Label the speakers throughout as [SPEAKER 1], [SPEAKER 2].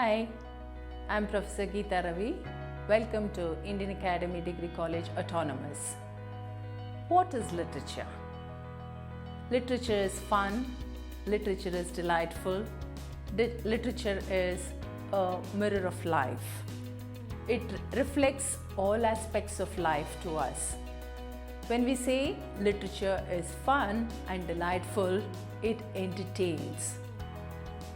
[SPEAKER 1] Hi, I'm Professor Geeta Ravi. Welcome to Indian Academy Degree College Autonomous. What is literature? Literature is fun, literature is delightful, literature is a mirror of life. It reflects all aspects of life to us. When we say literature is fun and delightful, it entertains.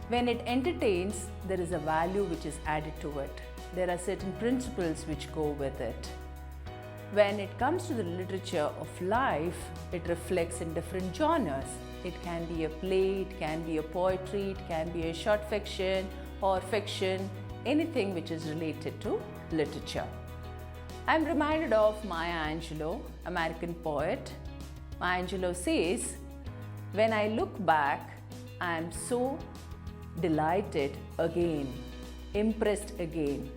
[SPEAKER 1] When it entertains, there is a value which is added to it. There are certain principles which go with it. When it comes to the literature of life, it reflects in different genres. It can be a play, it can be a poetry, it can be a short fiction or fiction, anything which is related to literature. I'm reminded of Maya Angelou, American poet. Maya Angelou says, "When I look back, I am so delighted again, impressed again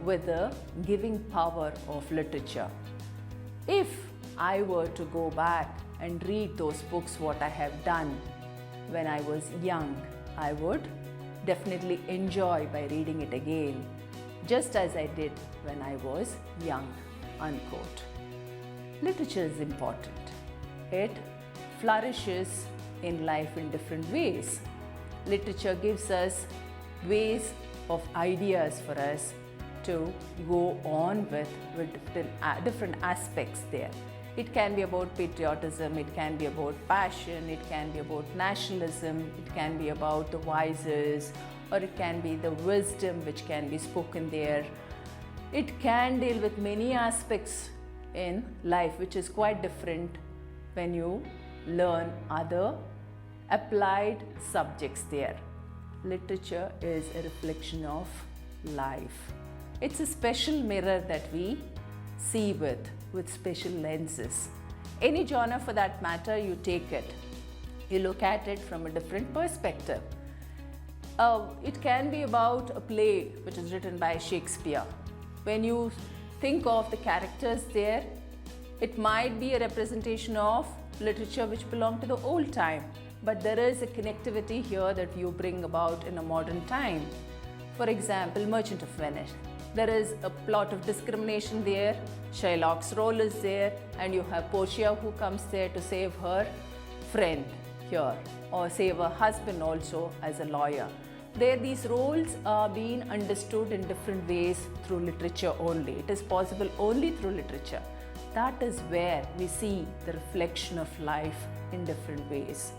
[SPEAKER 1] with the giving power of literature. If I were to go back and read those books what I have done when I was young, I would definitely enjoy by reading it again, just as I did when I was young." Unquote. Literature is important. It flourishes in life in different ways. Literature gives us ways of ideas for us to go on with different aspects there. It can be about patriotism, it can be about passion, it can be about nationalism, it can be about the vices, or it can be the wisdom which can be spoken there. It can deal with many aspects in life which is quite different when you learn other applied subjects there. Literature is a reflection of life. It's a special mirror that we see with special lenses. Any genre for that matter, you take it. You look at it from a different perspective. It can be about a play which is written by Shakespeare. When you think of the characters there, it might be a representation of literature which belonged to the old time. But there is a connectivity here that you bring about in a modern time. For example, Merchant of Venice. There is a plot of discrimination there, Shylock's role is there, and you have Portia who comes there to save her friend here, or save her husband also as a lawyer. There, these roles are being understood in different ways through literature only. It is possible only through literature. That is where we see the reflection of life in different ways.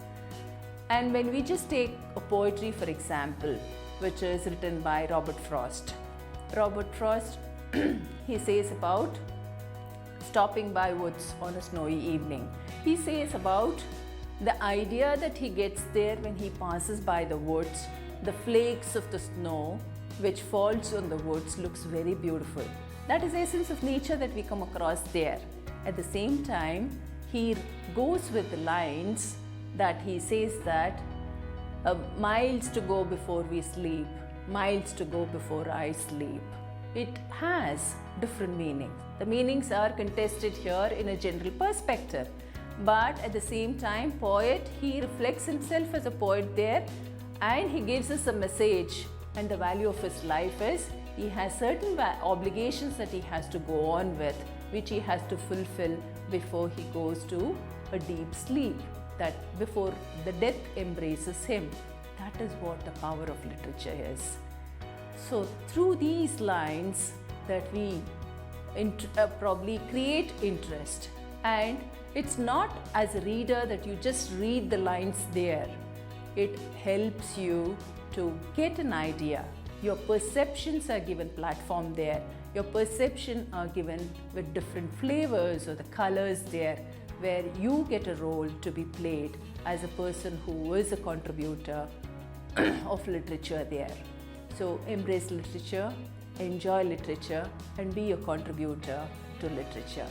[SPEAKER 1] And when we just take a poetry, for example, which is written by Robert Frost. Robert Frost, he says about stopping by woods on a snowy evening. He says about the idea that he gets there when he passes by the woods, the flakes of the snow which falls on the woods looks very beautiful. That is the essence of nature that we come across there. At the same time, he goes with the lines that he says that miles to go before we sleep, miles to go before I sleep. It has different meanings. The meanings are contested here in a general perspective. But at the same time, poet, he reflects himself as a poet there, and he gives us a message, and the value of his life is he has certain obligations that he has to go on with, which he has to fulfill before he goes to a deep sleep, that before the death embraces him. That is what the power of literature is. So through these lines that we probably create interest, and it's not as a reader that you just read the lines there. It helps you to get an idea. Your perceptions are given platform there. Your perception are given with different flavors or the colors there, where you get a role to be played as a person who is a contributor of literature there. So embrace literature, enjoy literature, and be a contributor to literature.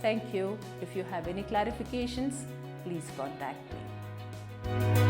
[SPEAKER 1] Thank you. If you have any clarifications, please contact me.